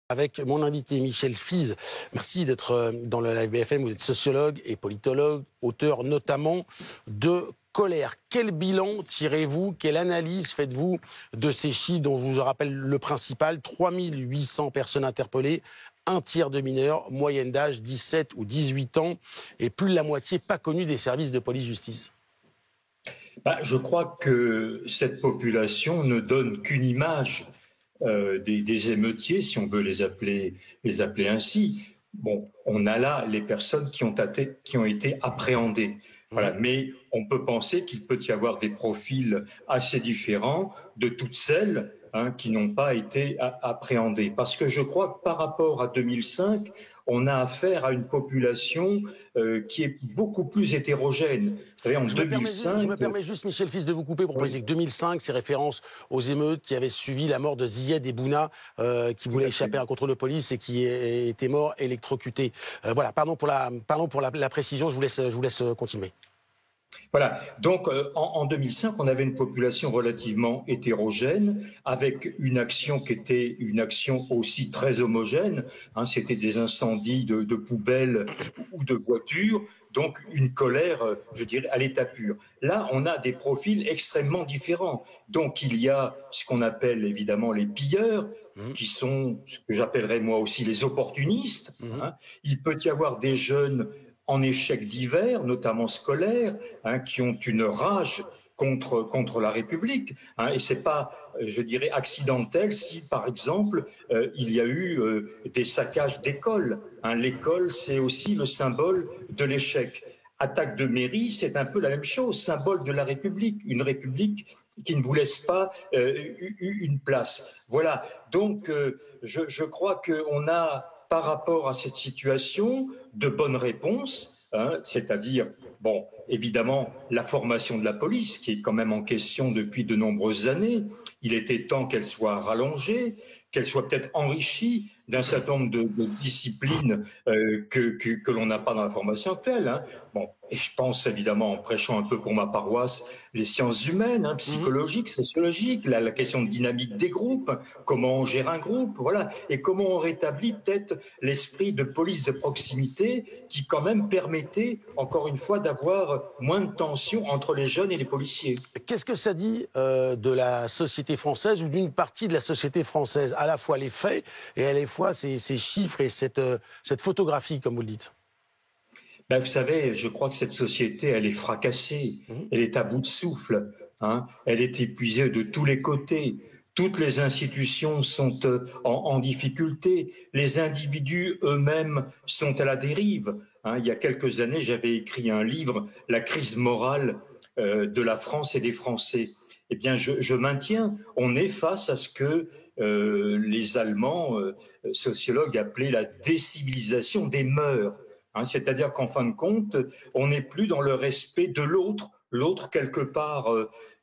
Avec mon invité Michel Fize. Merci d'être dans le Live BFM. Vous êtes sociologue et politologue, auteur notamment de Colère. Quel bilan tirez-vous, quelle analyse faites-vous de ces chiffres dont je vous rappelle le principal? 3800 personnes interpellées, un tiers de mineurs, moyenne d'âge 17 ou 18 ans et plus de la moitié pas connue des services de police-justice. Je crois que cette population ne donne qu'une image des émeutiers, si on veut les appeler ainsi. Bon, on a là les personnes qui ont été appréhendées. Voilà. Mais on peut penser qu'il peut y avoir des profils assez différents de toutes celles qui n'ont pas été appréhendées. Parce que je crois que par rapport à 2005, on a affaire à une population qui est beaucoup plus hétérogène. Vous savez, en 2005... Je me permets juste, Michel Fize, de vous couper pour préciser que 2005, c'est référence aux émeutes qui avaient suivi la mort de Zied Ebouna, qui voulait échapper à un contrôle de police et qui était mort électrocuté. Voilà, pardon pour la précision, je vous laisse continuer. Voilà, donc en 2005, on avait une population relativement hétérogène, avec une action qui était une action aussi très homogène. C'était des incendies de poubelles ou de voitures, donc une colère, je dirais, à l'état pur. Là, on a des profils extrêmement différents. Donc il y a ce qu'on appelle évidemment les pilleurs, qui sont ce que j'appellerais moi aussi les opportunistes. Il peut y avoir des jeunes en échec divers, notamment scolaires, qui ont une rage contre la République. Et c'est pas, je dirais, accidentel si, par exemple, il y a eu des saccages d'écoles. L'école, c'est aussi le symbole de l'échec. Attaque de mairie, c'est un peu la même chose, symbole de la République, une République qui ne vous laisse pas une place. Voilà, donc je crois qu'on a, par rapport à cette situation, de bonnes réponses, c'est-à-dire, bon, évidemment, la formation de la police, qui est quand même en question depuis de nombreuses années. Il était temps qu'elle soit rallongée, qu'elle soit peut-être enrichie d'un certain nombre de disciplines que l'on n'a pas dans la formation actuelle. Bon, et je pense évidemment, en prêchant un peu pour ma paroisse, les sciences humaines, psychologiques, sociologiques, la question de dynamique des groupes, comment on gère un groupe, voilà, et comment on rétablit peut-être l'esprit de police de proximité qui quand même permettait, encore une fois, d'avoir moins de tensions entre les jeunes et les policiers. Qu'est-ce que ça dit de la société française ou d'une partie de la société française? À la fois les faits et à la fois ces chiffres et cette photographie, comme vous le dites. Vous savez, je crois que cette société, elle est fracassée, elle est à bout de souffle, elle est épuisée de tous les côtés. Toutes les institutions sont en difficulté, les individus eux-mêmes sont à la dérive. Il y a quelques années, j'avais écrit un livre, La crise morale de la France et des Français. Eh bien, je maintiens, on est face à ce que les Allemands sociologues appelaient la décivilisation des mœurs. C'est-à-dire qu'en fin de compte, on n'est plus dans le respect de l'autre. L'autre, quelque part,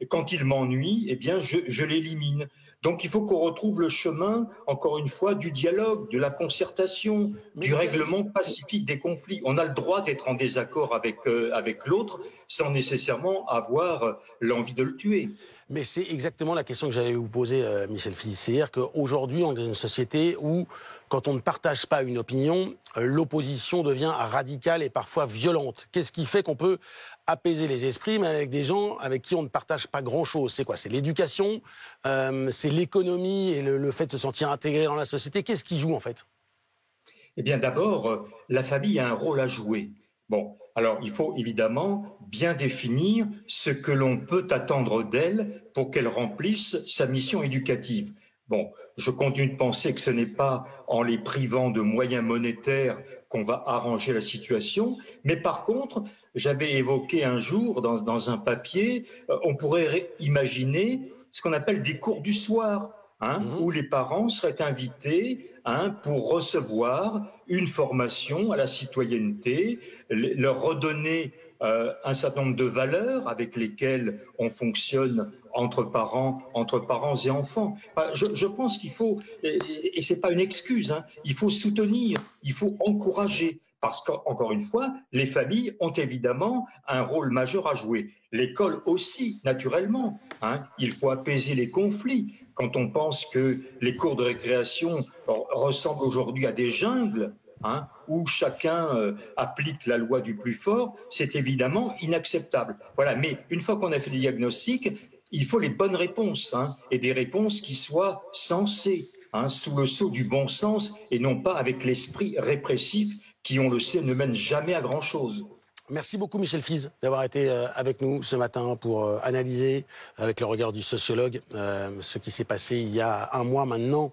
quand il m'ennuie, eh bien, je l'élimine. Donc, il faut qu'on retrouve le chemin, encore une fois, du dialogue, de la concertation, du règlement pacifique des conflits. On a le droit d'être en désaccord avec l'autre sans nécessairement avoir l'envie de le tuer. Mais c'est exactement la question que j'allais vous poser, Michel Fize. C'est-à-dire qu'aujourd'hui, on est dans une société où, quand on ne partage pas une opinion, l'opposition devient radicale et parfois violente. Qu'est-ce qui fait qu'on peut apaiser les esprits, mais avec des gens avec qui on ne partage pas grand-chose? C'est quoi? C'est l'éducation, c'est l'économie et le fait de se sentir intégré dans la société. Qu'est-ce qui joue, en fait? Eh bien, d'abord, la famille a un rôle à jouer. Bon, alors il faut évidemment bien définir ce que l'on peut attendre d'elle pour qu'elle remplisse sa mission éducative. Bon, je continue de penser que ce n'est pas en les privant de moyens monétaires qu'on va arranger la situation, mais par contre, j'avais évoqué un jour dans un papier, on pourrait imaginer ce qu'on appelle des cours du soir, où les parents seraient invités pour recevoir une formation à la citoyenneté, leur redonner un certain nombre de valeurs avec lesquelles on fonctionne entre parents et enfants. Je pense qu'il faut, et ce n'est pas une excuse, il faut soutenir, il faut encourager. Parce qu'encore une fois, les familles ont évidemment un rôle majeur à jouer. L'école aussi, naturellement. Il faut apaiser les conflits. quand on pense que les cours de récréation ressemblent aujourd'hui à des jungles, hein, où chacun applique la loi du plus fort, c'est évidemment inacceptable. Voilà. Mais une fois qu'on a fait des diagnostics, il faut les bonnes réponses, hein, et des réponses qui soient sensées, hein, sous le sceau du bon sens et non pas avec l'esprit répressif qui, on le sait, ne mène jamais à grand-chose. Merci beaucoup Michel Fize d'avoir été avec nous ce matin pour analyser avec le regard du sociologue ce qui s'est passé il y a un mois maintenant